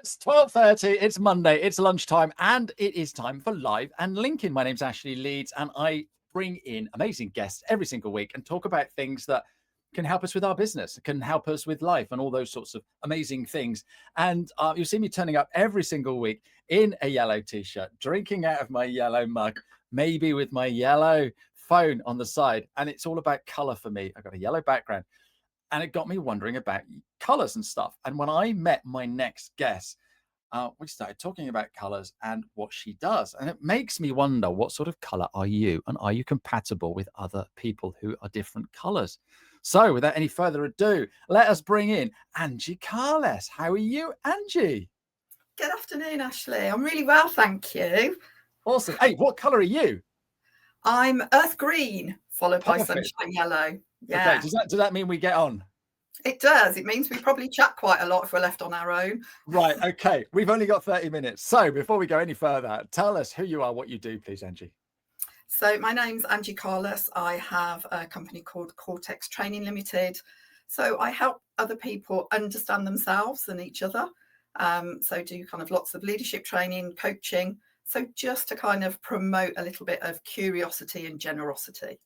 It's 12:30. It's Monday. It's lunchtime, and it is time for Live and Linking. My name's Ashley Leeds, and I bring in amazing guests every single week and talk about things that can help us with our business, can help us with life, and all those sorts of amazing things. And you'll see me turning up every single week in a yellow t-shirt, drinking out of my yellow mug, maybe with my yellow phone on the side. And it's all about color for me. I've got a yellow background. And it got me wondering about colors and stuff. And when I met my next guest, we started talking about colors and what she does. And it makes me wonder, what sort of color are you? And are you compatible with other people who are different colors? So without any further ado, let us bring in Anjie Carless. How are you, Anjie? Good afternoon, Ashley. I'm really well, thank you. Awesome. Hey, what color are you? I'm earth green, followed by sunshine yellow. Yeah. Okay. Does that mean we get on? It does. It means we probably chat quite a lot if we're left on our own. Right. Okay. We've only got 30 minutes. So before we go any further, tell us who you are, what you do, please, Anjie. So my name's Anjie Carless. I have a company called Cortex Training Ltd. So I help other people understand themselves and each other. So do kind of lots of leadership training, coaching. So just to kind of promote a little bit of curiosity and generosity.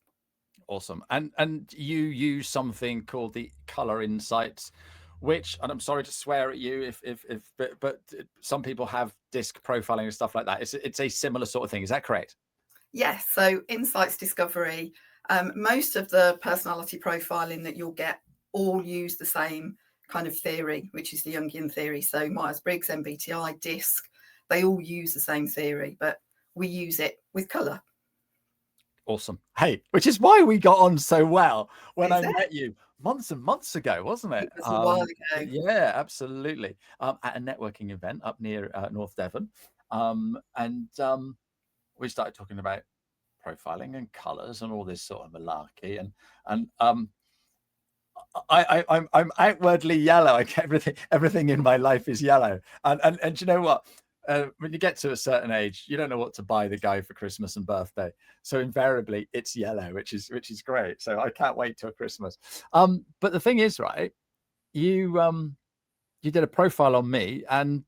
Awesome. And you use something called the color insights, which, and I'm sorry to swear at you but some people have disc profiling and stuff like that. It's a similar sort of thing. Is that correct? Yes. So insights discovery, most of the personality profiling that you'll get all use the same kind of theory, which is the Jungian theory. So Myers-Briggs, MBTI, DISC, they all use the same theory, but we use it with color. Awesome. Hey, which is why we got on so well when I met you months and months ago, wasn't it? It was a while ago. Yeah, absolutely. At a networking event up near North Devon. We started talking about profiling and colors and all this sort of malarkey. And I'm outwardly yellow. I get everything in my life is yellow. And you know what? When you get to a certain age, you don't know what to buy the guy for Christmas and birthday. So invariably it's yellow, which is great. So I can't wait till Christmas. But the thing is, right, you did a profile on me and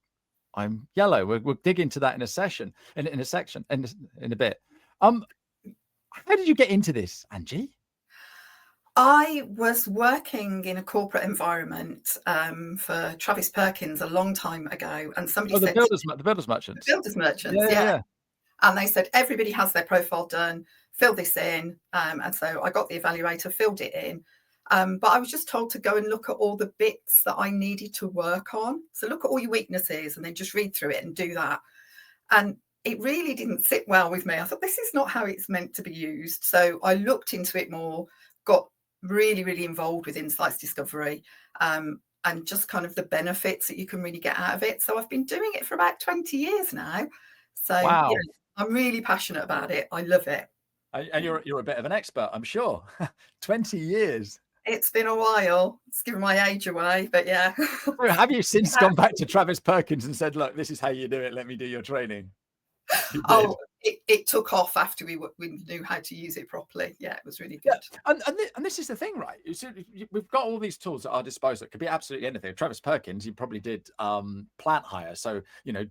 I'm yellow. We'll dig into that in a section, in a bit. How did you get into this, Anjie? I was working in a corporate environment for Travis Perkins a long time ago, and somebody said the builders merchants. The builders merchants, yeah. And they said everybody has their profile done. Fill this in, and so I got the evaluator, filled it in. But I was just told to go and look at all the bits that I needed to work on. So look at all your weaknesses, and then just read through it and do that. And it really didn't sit well with me. I thought, this is not how it's meant to be used. So I looked into it more, got really, really involved with insights discovery, and just kind of the benefits that you can really get out of it. So I've been doing it for about 20 years now. So wow. Yeah, I'm really passionate about it. I love it. And you're a bit of an expert, I'm sure. 20 years. It's been a while. It's giving my age away, but yeah. Have you since gone back to Travis Perkins and said, look, this is how you do it. Let me do your training? Oh, it took off after we knew how to use it properly. Yeah, it was really good. Yeah. And this is the thing, right? We've got all these tools at our disposal. It could be absolutely anything. Travis Perkins, he probably did plant hire, so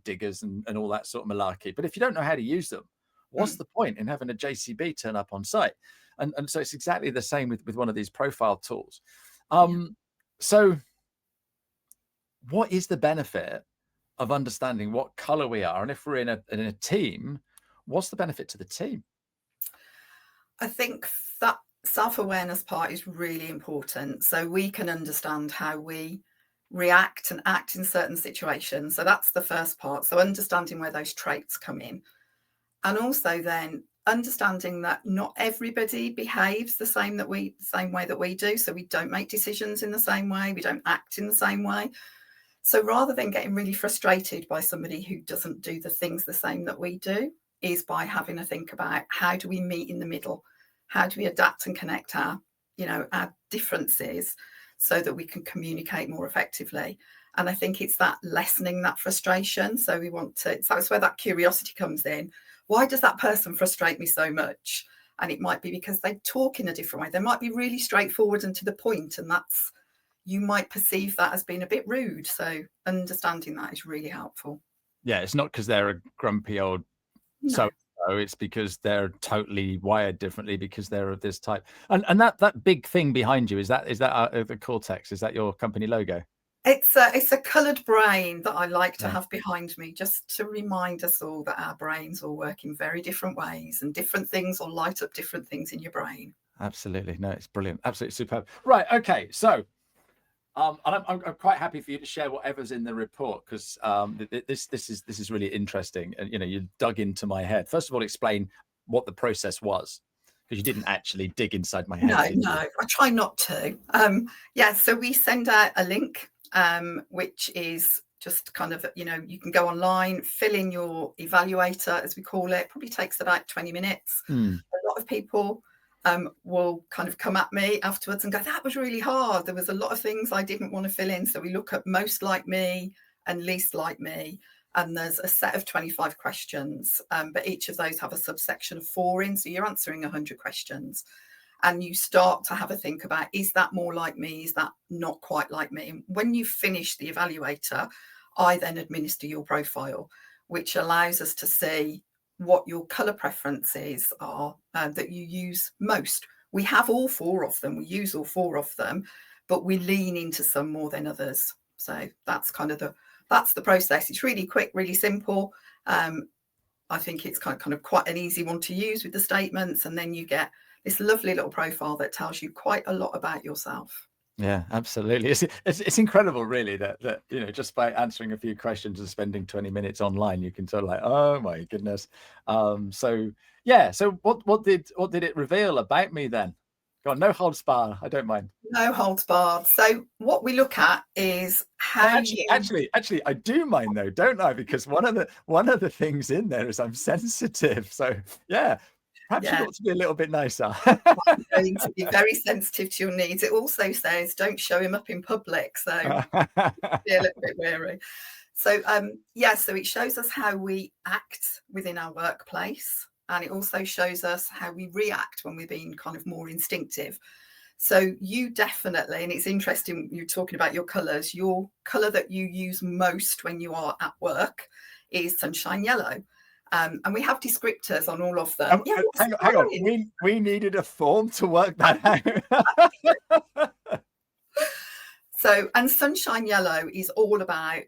diggers and all that sort of malarkey. But if you don't know how to use them, what's the point in having a JCB turn up on site? And so it's exactly the same with one of these profile tools. So what is the benefit of understanding what color we are? And if we're in a team, what's the benefit to the team? I think that self-awareness part is really important. So we can understand how we react and act in certain situations. So that's the first part. So understanding where those traits come in. And also then understanding that not everybody behaves the same way that we do. So we don't make decisions in the same way. We don't act in the same way. So rather than getting really frustrated by somebody who doesn't do the things the same that we do, is by having a think about how do we meet in the middle? How do we adapt and connect our differences so that we can communicate more effectively? And I think it's that lessening that frustration. So that's where that curiosity comes in. Why does that person frustrate me so much? And it might be because they talk in a different way. They might be really straightforward and to the point, and that's you might perceive that as being a bit rude. So understanding that is really helpful. Yeah, it's not because they're a grumpy old so it's because they're totally wired differently because they're of this type. And that big thing behind you, is that the Cortex? Is that your company logo? It's a coloured brain that I like to have behind me, just to remind us all that our brains all work in very different ways, and different things will light up different things in your brain. Absolutely. No, it's brilliant. Absolutely superb. Right. Okay. So and I'm quite happy for you to share whatever's in the report, because this is really interesting. And you dug into my head. First of all, explain what the process was, because you didn't actually dig inside my head. No, I try not to. So we send out a link, which is just kind of, you can go online, fill in your evaluator, as we call it. Probably takes about 20 minutes. A lot of people will kind of come at me afterwards and go, that was really hard. There was a lot of things I didn't want to fill in. So we look at most like me and least like me. And there's a set of 25 questions, but each of those have a subsection of 4 in. So you're answering 100 questions. And you start to have a think about, is that more like me? Is that not quite like me? And when you finish the evaluator, I then administer your profile, which allows us to see what your colour preferences are that you use most. We have all 4 of them. We use all 4 of them, but we lean into some more than others. So that's kind of that's the process. It's really quick, really simple. I think it's kind of quite an easy one to use with the statements, and then you get this lovely little profile that tells you quite a lot about yourself. Yeah, absolutely. It's incredible, really, that just by answering a few questions and spending 20 minutes online, you can sort of like, oh my goodness. So what did it reveal about me then? Go on, no holds barred. I don't mind. No holds barred. So what we look at is how actually I do mind, though, don't I? Because one of the things in there is I'm sensitive. So yeah. Perhaps you ought to be a little bit nicer. I'm going to be very sensitive to your needs. It also says don't show him up in public, so be a little bit wary. So so it shows us how we act within our workplace, and it also shows us how we react when we're being kind of more instinctive. So you definitely, and it's interesting, you're talking about your colours. Your colour that you use most when you are at work is sunshine yellow. And we have descriptors on all of them. Hang on. We needed a form to work that out. So, and sunshine yellow is all about,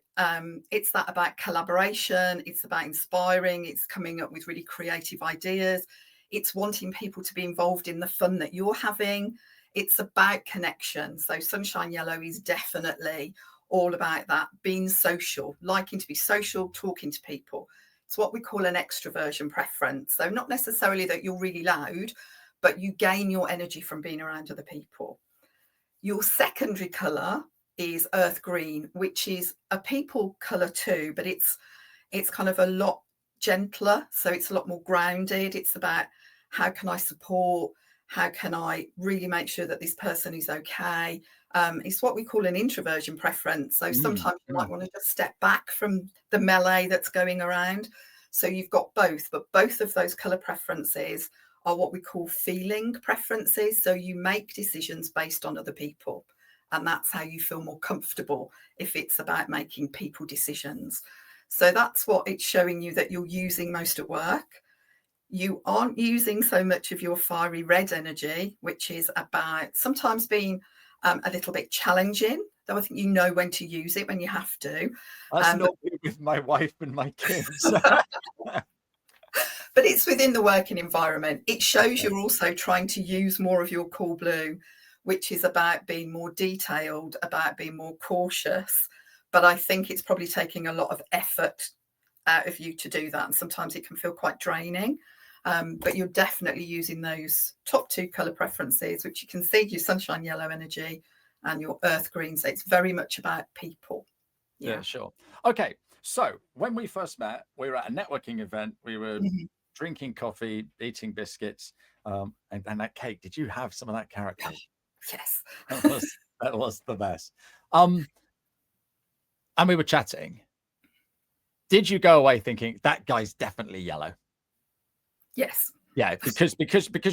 it's about collaboration. It's about inspiring. It's coming up with really creative ideas. It's wanting people to be involved in the fun that you're having. It's about connection. So sunshine yellow is definitely all about that, being social, liking to be social, talking to people. It's what we call an extroversion preference. So not necessarily that you're really loud, but you gain your energy from being around other people. Your secondary colour is earth green, which is a people colour too, but it's kind of a lot gentler. So it's a lot more grounded. It's about how can I support? How can I really make sure that this person is okay? It's what we call an introversion preference. So sometimes you might want to just step back from the melee that's going around. So you've got both, but both of those colour preferences are what we call feeling preferences. So you make decisions based on other people, and that's how you feel more comfortable if it's about making people decisions. So that's what it's showing you that you're using most at work. You aren't using so much of your fiery red energy, which is about sometimes being a little bit challenging, though I think you know when to use it when you have to. That's not with my wife and my kids. But it's within the working environment. It shows you're also trying to use more of your cool blue, which is about being more detailed, about being more cautious. But I think it's probably taking a lot of effort out of you to do that. And sometimes it can feel quite draining. But you're definitely using those top 2 colour preferences, which you can see your sunshine yellow energy and your earth green. So it's very much about people. Yeah, sure. Okay. So when we first met, we were at a networking event. We were drinking coffee, eating biscuits, and that cake. Did you have some of that carrot cake? Yes. That was the best. And we were chatting. Did you go away thinking that guy's definitely yellow? Yes. Yeah, because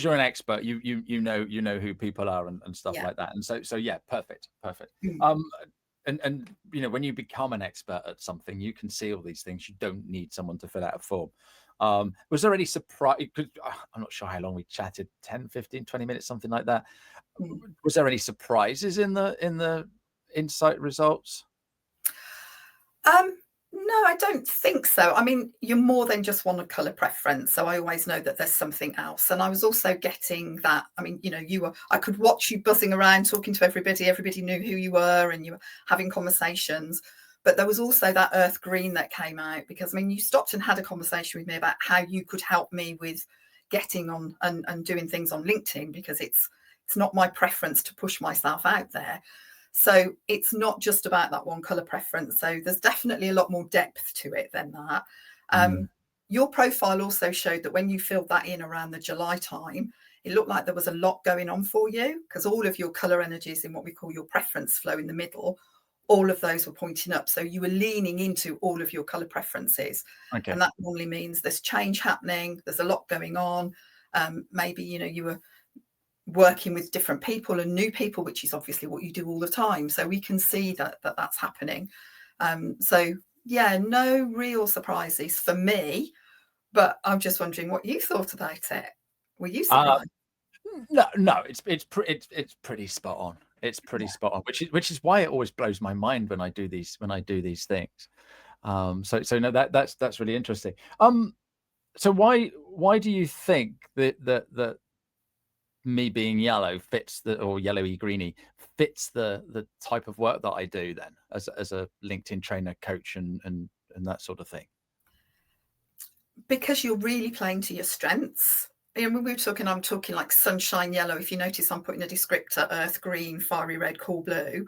you're an expert, you know who people are and stuff Yeah. like that. And so yeah, perfect. Mm. And when you become an expert at something, you can see all these things. You don't need someone to fill out a form. Was there any surprise? I'm not sure how long we chatted, 10, 15, 20 minutes, something like that. Mm. Was there any surprises in the insight results? No, I don't think so. I mean, you're more than just one colour preference. So I always know that there's something else. And I was also getting that, I mean, I could watch you buzzing around, talking to everybody. Everybody knew who you were and you were having conversations. But there was also that earth green that came out because, I mean, you stopped and had a conversation with me about how you could help me with getting on and doing things on LinkedIn, because it's not my preference to push myself out there. So it's not just about that one colour preference. So there's definitely a lot more depth to it than that. Your profile also showed that when you filled that in around the July time, it looked like there was a lot going on for you, because all of your colour energies in what we call your preference flow in the middle, all of those were pointing up. So you were leaning into all of your colour preferences. Okay. And that normally means there's change happening. There's a lot going on. Maybe, you were working with different people and new people, which is obviously what you do all the time. So we can see that that's happening. So yeah, no real surprises for me, but I'm just wondering what you thought about it. Were you surprised? No, it's pretty spot on. It's pretty spot on, which is why it always blows my mind when I do these things. So no, that's really interesting. So why do you think that me being yellow fits or yellowy greeny fits the type of work that I do then as a LinkedIn trainer, coach, and that sort of thing? Because you're really playing to your strengths. When I'm talking like sunshine yellow. If you notice, I'm putting a descriptor, earth green, fiery red, cool blue.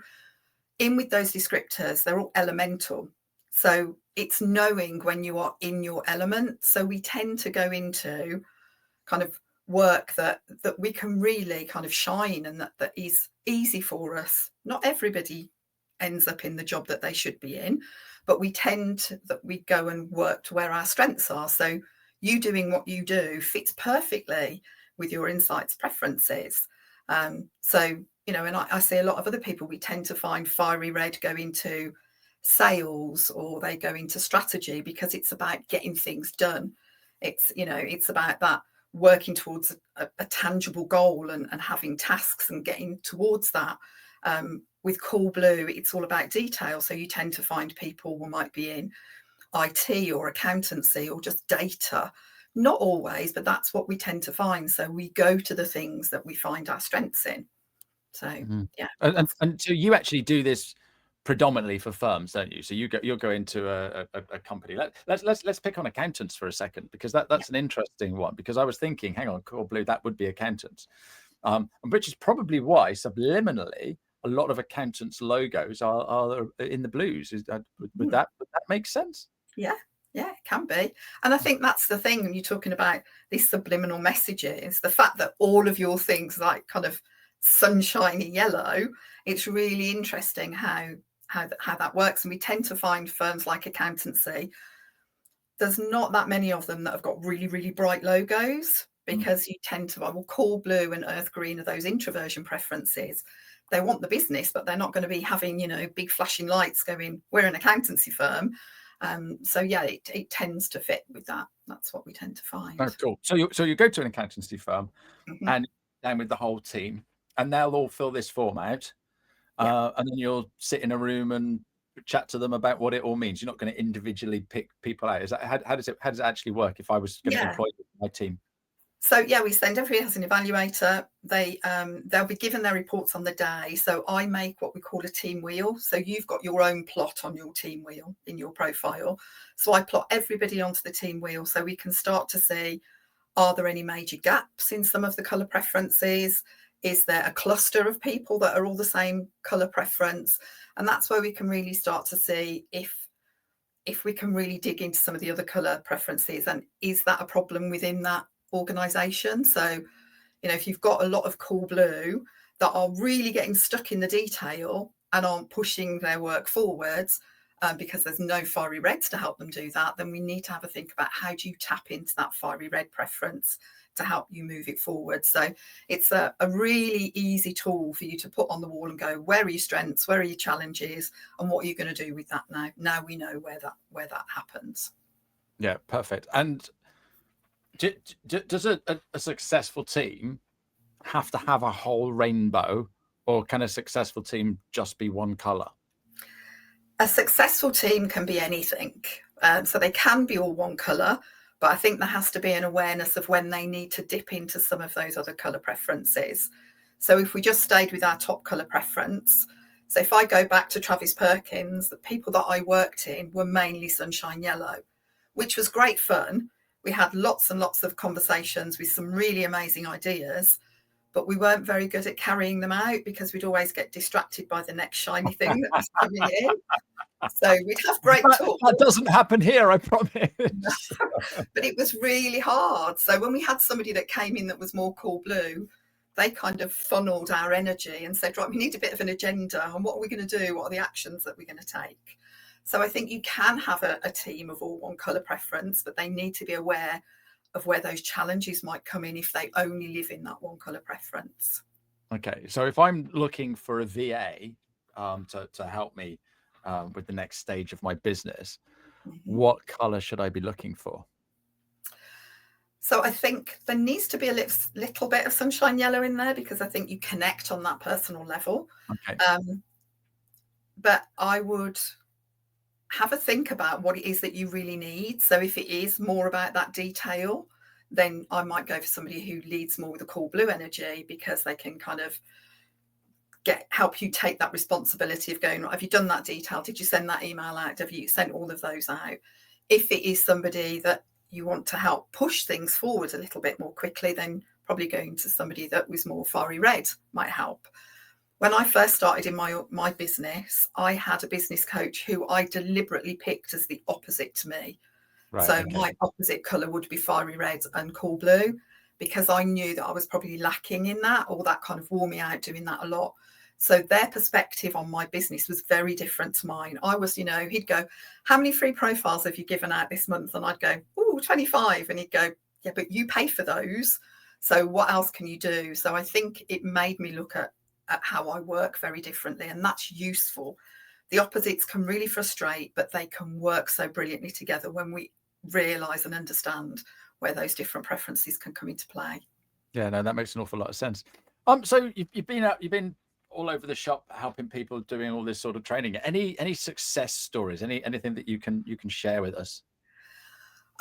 In with those descriptors, they're all elemental. So it's knowing when you are in your element. So we tend to go into kind of work that we can really kind of shine, and that is easy for us. Not everybody ends up in the job that they should be in, but we that we go and work to where our strengths are. So you doing what you do fits perfectly with your insights preferences. So and I see a lot of other people, we tend to find fiery red go into sales, or they go into strategy, because it's about getting things done. It's about that working towards a tangible goal and having tasks and getting towards that. With cool blue, it's all about detail. So you tend to find people who might be in IT or accountancy or just data. Not always, but that's what we tend to find. So we go to the things that we find our strengths in. So yeah. And so you actually do this predominantly for firms, don't you? So you'll go into a company. Let's pick on accountants for a second, because that's an interesting one. Because I was thinking, hang on, cool blue, that would be accountants, which is probably why subliminally a lot of accountants' logos are in the blues. Would that make sense? Yeah, it can be. And I think that's the thing when you're talking about these subliminal messages, the fact that all of your things like kind of sunshiny yellow, it's really interesting how that works. And we tend to find firms like accountancy, there's not that many of them that have got really, really bright logos, because you tend to, cool blue and earth green are those introversion preferences. They want the business, but they're not going to be having, big flashing lights going, we're an accountancy firm. So yeah, it tends to fit with that. That's what we tend to find. Oh, cool. So you go to an accountancy firm and down with the whole team, and they'll all fill this form out, and then you'll sit in a room and chat to them about what it all means. You're not going to individually pick people out. Is that how does it actually work if I was going to employ my team? So yeah, we send everybody as an evaluator. They'll be given their reports on the day. So I make what we call a team wheel. So you've got your own plot on your team wheel in your profile. So I plot everybody onto the team wheel, so we can start to see, are there any major gaps in some of the colour preferences? Is there a cluster of people that are all the same colour preference? And that's where we can really start to see if we can really dig into some of the other colour preferences, and is that a problem within that organisation? So, if you've got a lot of cool blue that are really getting stuck in the detail and aren't pushing their work forwards, because there's no fiery reds to help them do that, then we need to have a think about, how do you tap into that fiery red preference to help you move it forward. So it's a really easy tool for you to put on the wall and go, where are your strengths, where are your challenges, and what are you going to do with that now? Now we know where that happens. Yeah, perfect. And does a successful team have to have a whole rainbow, or can a successful team just be one color? A successful team can be anything. So they can be all one color, but I think there has to be an awareness of when they need to dip into some of those other color preferences. So if we just stayed with our top color preference, so if I go back to Travis Perkins, the people that I worked in were mainly sunshine yellow, which was great fun. We had lots and lots of conversations with some really amazing ideas, but we weren't very good at carrying them out because we'd always get distracted by the next shiny thing that was coming in. So we'd have great talks. That doesn't happen here, I promise. But it was really hard. So when we had somebody that came in that was more cool blue, they kind of funneled our energy and said, right, we need a bit of an agenda. And what are we going to do? What are the actions that we're going to take? So I think you can have a team of all one colour preference, but they need to be aware of where those challenges might come in if they only live in that one colour preference. Okay, so if I'm looking for a VA to help me with the next stage of my business, what colour should I be looking for? So I think there needs to be a little bit of sunshine yellow in there because I think you connect on that personal level. Okay. But I would have a think about what it is that you really need. So if it is more about that detail, then I might go for somebody who leads more with a cool blue energy because they can kind of help you take that responsibility of going, have you done that detail? Did you send that email out? Have you sent all of those out? If it is somebody that you want to help push things forward a little bit more quickly, then probably going to somebody that was more fiery red might help. When I first started in my business, I had a business coach who I deliberately picked as the opposite to me. Right, so okay. My opposite colour would be fiery red and cool blue, because I knew that I was probably lacking in that, or that kind of wore me out doing that a lot. So their perspective on my business was very different to mine. I was, he'd go, how many free profiles have you given out this month? And I'd go, 25. And he'd go, yeah, but you pay for those. So what else can you do? So I think it made me look at how I work very differently. And that's useful. The opposites can really frustrate, but they can work so brilliantly together when we realise and understand where those different preferences can come into play. Yeah, no, that makes an awful lot of sense. So you've been all over the shop helping people doing all this sort of training. Any success stories? Anything that you can share with us?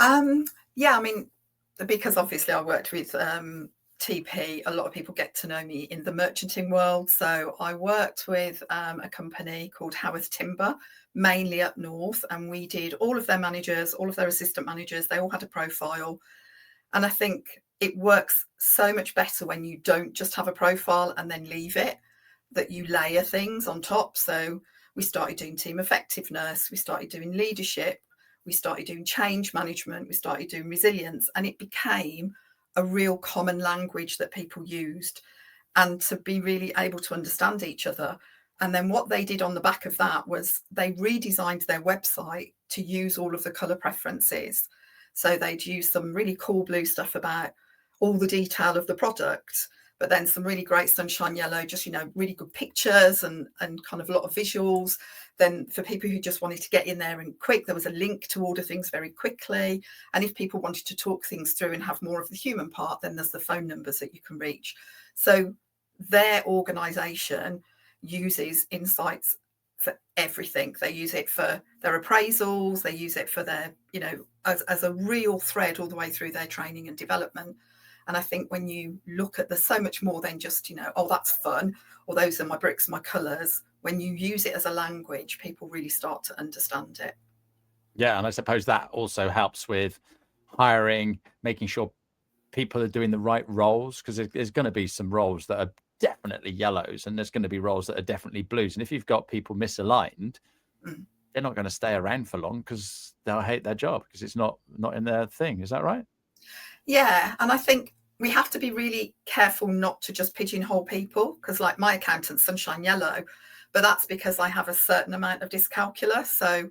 Yeah, I mean, because obviously I worked with TP, a lot of people get to know me in the merchanting world. So I worked with a company called Howarth Timber, mainly up north, and we did all of their managers, all of their assistant managers. They all had a profile, and I think it works so much better when you don't just have a profile and then leave it, that you layer things on top. So we started doing team effectiveness, we started doing leadership, we started doing change management, we started doing resilience, and it became a real common language that people used, and to be really able to understand each other. And then what they did on the back of that was they redesigned their website to use all of the colour preferences. So they'd use some really cool blue stuff about all the detail of the product, but then some really great sunshine yellow, just, really good pictures and kind of a lot of visuals. Then for people who just wanted to get in there and quick, there was a link to order things very quickly. And if people wanted to talk things through and have more of the human part, then there's the phone numbers that you can reach. So their organisation uses insights for everything. They use it for their appraisals. They use it for their, as a real thread all the way through their training and development. And I think when you look at, there's so much more than just, oh, that's fun, or those are my bricks, my colours. When you use it as a language, people really start to understand it. Yeah, and I suppose that also helps with hiring, making sure people are doing the right roles, because there's going to be some roles that are definitely yellows, and there's going to be roles that are definitely blues. And if you've got people misaligned, they're not going to stay around for long because they'll hate their job because it's not in their thing. Is that right? Yeah, and I think we have to be really careful not to just pigeonhole people, because like my accountant's sunshine yellow, but that's because I have a certain amount of dyscalculia. So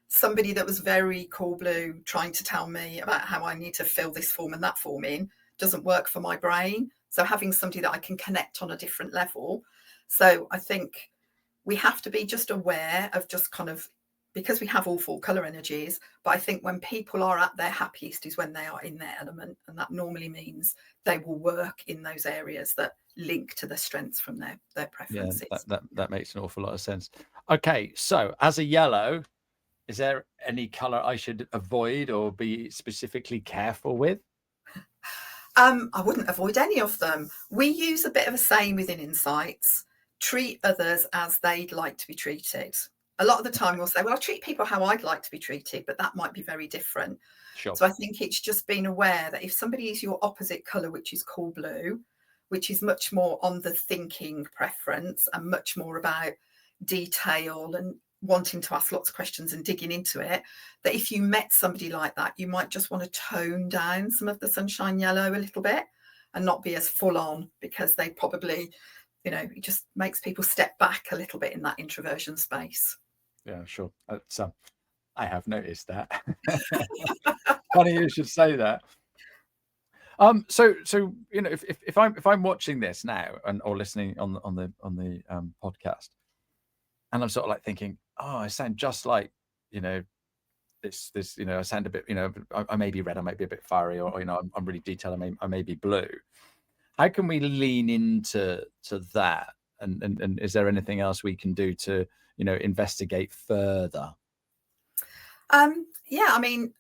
somebody that was very cool blue trying to tell me about how I need to fill this form and that form in doesn't work for my brain. So having somebody that I can connect on a different level. So I think we have to be just aware of just kind of, because we have all 4 colour energies, but I think when people are at their happiest is when they are in their element, and that normally means they will work in those areas that link to the strengths from their preferences. Yeah, that makes an awful lot of sense. Okay, so as a yellow, is there any colour I should avoid or be specifically careful with? I wouldn't avoid any of them. We use a bit of a saying within Insights: treat others as they'd like to be treated. A lot of the time we'll say, well, I treat people how I'd like to be treated, but that might be very different. Sure. So I think it's just being aware that if somebody is your opposite colour, which is cool blue, which is much more on the thinking preference and much more about detail and wanting to ask lots of questions and digging into it, that if you met somebody like that, you might just want to tone down some of the sunshine yellow a little bit and not be as full on, because they probably, you know, it just makes people step back a little bit in that introversion space. Yeah, sure. That's, I have noticed that. Funny you should say that. So you know, if I'm watching this now or listening on the podcast, and I'm sort of like thinking, oh, I sound just like, you know, this, you know, I sound a bit, you know, I may be red, I might be a bit fiery, or you know, I'm really detailed, I may be blue. How can we lean into that? And is there anything else we can do to, you know, investigate further? Yeah, I mean,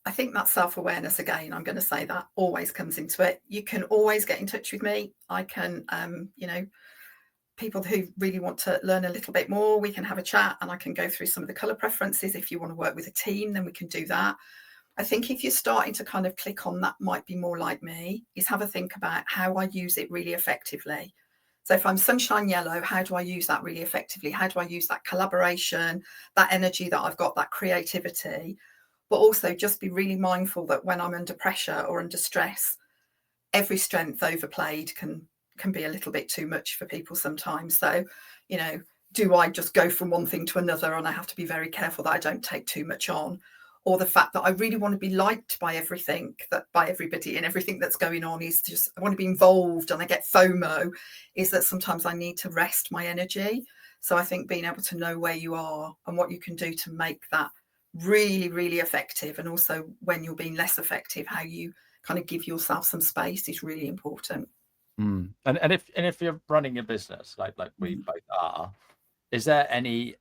I think that self-awareness, again, I'm going to say that always comes into it. You can always get in touch with me. I can, you know, people who really want to learn a little bit more, we can have a chat and I can go through some of the colour preferences. If you want to work with a team, then we can do that. I think if you're starting to kind of click on that might be more like me, is have a think about how I use it really effectively. So if I'm sunshine yellow, how do I use that really effectively? How do I use that collaboration, that energy that I've got, that creativity? But also just be really mindful that when I'm under pressure or under stress, every strength overplayed can be a little bit too much for people sometimes. So, you know, do I just go from one thing to another and I have to be very careful that I don't take too much on? Or the fact that I really want to be liked by everything, that by everybody, and everything that's going on is just, I want to be involved and I get FOMO, is that sometimes I need to rest my energy. So I think being able to know where you are and what you can do to make that really, really effective, and also when you're being less effective, how you kind of give yourself some space is really important. And if you're running a business like we both are, is there any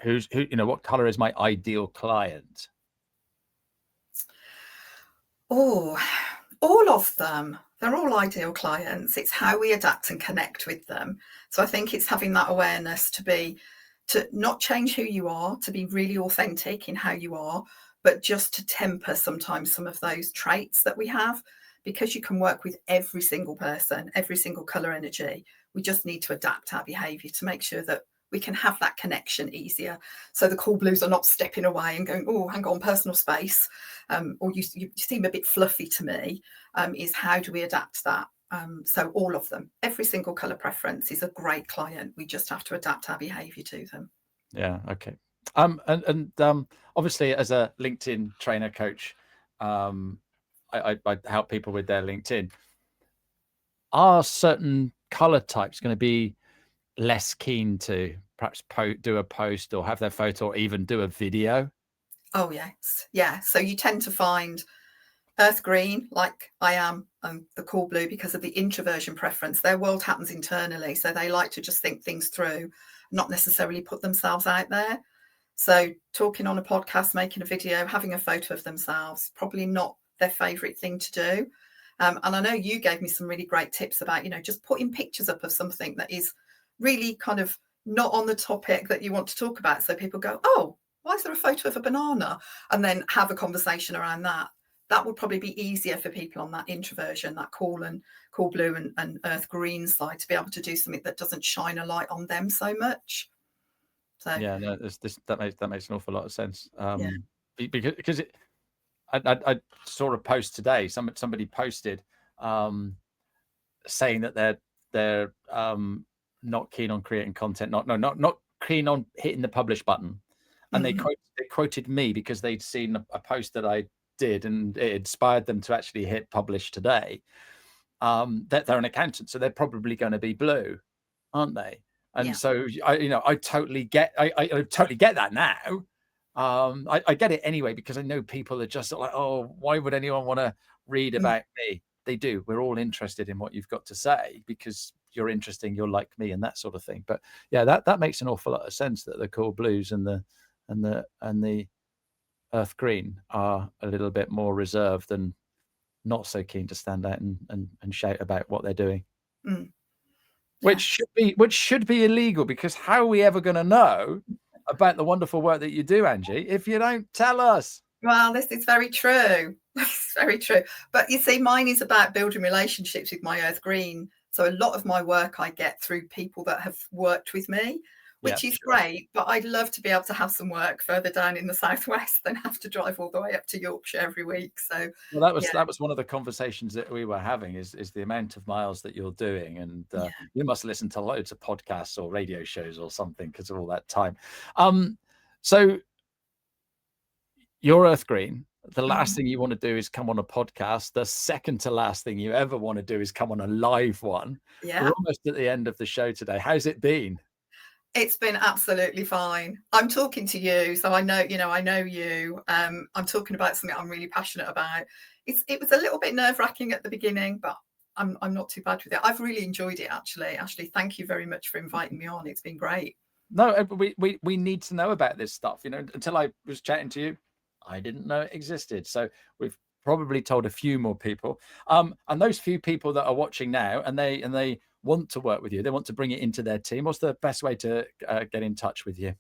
who you know, what color is my ideal client? Oh, all of them. They're all ideal clients. It's how we adapt and connect with them. So I think it's having that awareness to not change who you are, to be really authentic in how you are, but just to temper sometimes some of those traits that we have, because you can work with every single person, every single color energy. We just need to adapt our behavior to make sure that we can have that connection easier. So the cool blues are not stepping away and going, oh, hang on, personal space, or you seem a bit fluffy to me, is how do we adapt that? So all of them, every single color preference is a great client. We just have to adapt our behavior to them. Yeah. Okay. And obviously as a LinkedIn trainer coach, I help people with their LinkedIn. Are certain color types going to be less keen to perhaps do a post or have their photo or even do a video? Oh yes, yeah. So you tend to find earth green, like I am, and the cool blue, because of the introversion preference. Their world happens internally, so they like to just think things through, not necessarily put themselves out there. So talking on a podcast, making a video, having a photo of themselves, probably not their favorite thing to do. And I know you gave me some really great tips about, you know, just putting pictures up of something that is really kind of not on the topic that you want to talk about. So people go, oh, why is there a photo of a banana? And then have a conversation around that. That would probably be easier for people on that introversion, that cool blue and earth green side, to be able to do something that doesn't shine a light on them so much. So yeah, no, that makes an awful lot of sense. Yeah. Because I saw a post today. Somebody posted saying that they're not keen on creating content, not keen on hitting the publish button, and they quoted me because they'd seen a post that I did and it inspired them to actually hit publish today, that they're an accountant, so they're probably going to be blue, aren't they? And Yeah. so I totally get I totally get that now. I get it anyway, because I know people are just like, oh, why would anyone want to read about me? They do. We're all interested in what you've got to say because you're interesting, you're like me, and that sort of thing. But yeah, that makes an awful lot of sense that the core blues and the earth green are a little bit more reserved and not so keen to stand out and shout about what they're doing. Mm. Which should be illegal, because how are we ever going to know about the wonderful work that you do, Anjie, if you don't tell us? Well, this is very true. It's very true. But you see, mine is about building relationships with my earth green. So a lot of my work I get through people that have worked with me, which is great. But I'd love to be able to have some work further down in the southwest than have to drive all the way up to Yorkshire every week. So well, that was one of the conversations that we were having, is the amount of miles that you're doing, and you must listen to loads of podcasts or radio shows or something because of all that time. So you're earth green. The last thing you want to do is come on a podcast. The second to last thing you ever want to do is come on a live one. Yeah. We're almost at the end of the show today. How's it been? It's been absolutely fine. I'm talking to you, so I know you. I'm talking about something I'm really passionate about. It was a little bit nerve-wracking at the beginning, but I'm not too bad with it. I've really enjoyed it, actually. Ashley, thank you very much for inviting me on. It's been great. No, we need to know about this stuff. Until I was chatting to you, I didn't know it existed. So we've probably told a few more people. And those few people that are watching now, and they want to work with you, they want to bring it into their team, what's the best way to get in touch with you?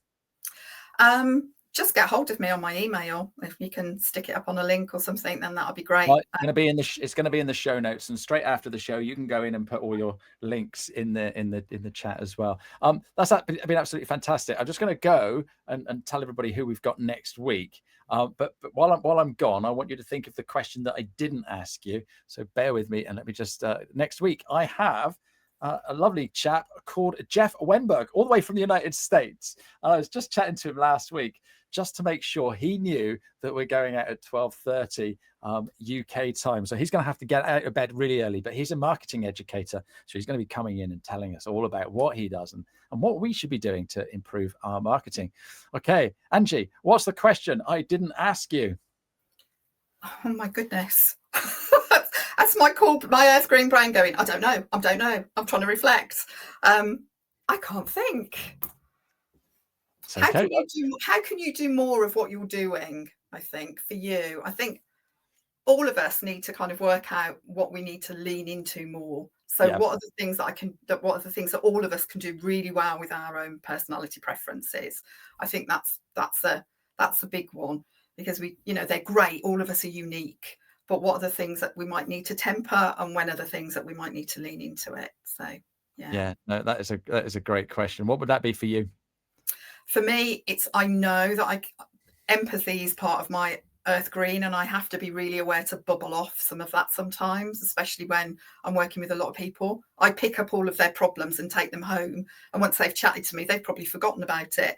Just get hold of me on my email. If you can stick it up on a link or something, then that'll be great. Well, it's going to be in the show notes, and straight after the show, you can go in and put all your links in the chat as well. That's been absolutely fantastic. I'm just going to go and tell everybody who we've got next week. But while I'm gone, I want you to think of the question that I didn't ask you. So bear with me, and let me just next week I have a lovely chap called Jeff Wenberg, all the way from the United States. And I was just chatting to him last week, just to make sure he knew that we're going out at 12:30 UK time. So he's going to have to get out of bed really early, but he's a marketing educator. So he's going to be coming in and telling us all about what he does and what we should be doing to improve our marketing. Okay, Anjie, what's the question I didn't ask you? Oh my goodness. That's my earth green brain going, I don't know. I'm trying to reflect. I can't think. Okay. How can you do more of what you're doing? I think for you, I think all of us need to kind of work out what we need to lean into more. So what are the things what are the things that all of us can do really well with our own personality preferences? I think that's a big one, because they're great. All of us are unique, but what are the things that we might need to temper, and when are the things that we might need to lean into it? So yeah, no, that is a great question. What would that be for you? For me, I know that empathy is part of my earth green, and I have to be really aware to bubble off some of that sometimes, especially when I'm working with a lot of people. I pick up all of their problems and take them home, and once they've chatted to me, they've probably forgotten about it.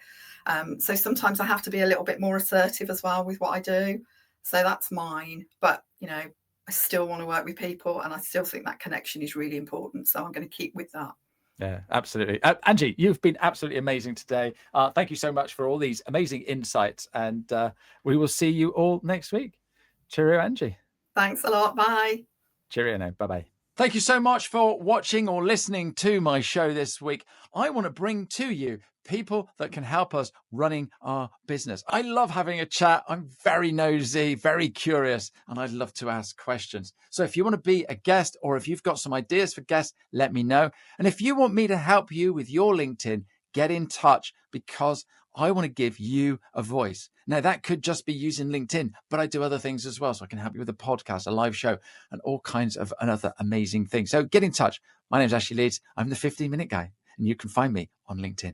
So sometimes I have to be a little bit more assertive as well with what I do. So that's mine. But I still want to work with people, and I still think that connection is really important. So I'm going to keep with that. Yeah, absolutely. Anjie, you've been absolutely amazing today. Thank you so much for all these amazing insights, and we will see you all next week. Cheerio, Anjie. Thanks a lot. Bye. Cheerio now. Bye-bye. Thank you so much for watching or listening to my show this week. I want to bring to you people that can help us running our business. I love having a chat. I'm very nosy, very curious, and I'd love to ask questions. So if you want to be a guest, or if you've got some ideas for guests, let me know. And if you want me to help you with your LinkedIn, get in touch, because I want to give you a voice. Now, that could just be using LinkedIn, but I do other things as well. So I can help you with a podcast, a live show, and all kinds of other amazing things. So get in touch. My name is Ashley Leeds. I'm the 15-minute guy, and you can find me on LinkedIn.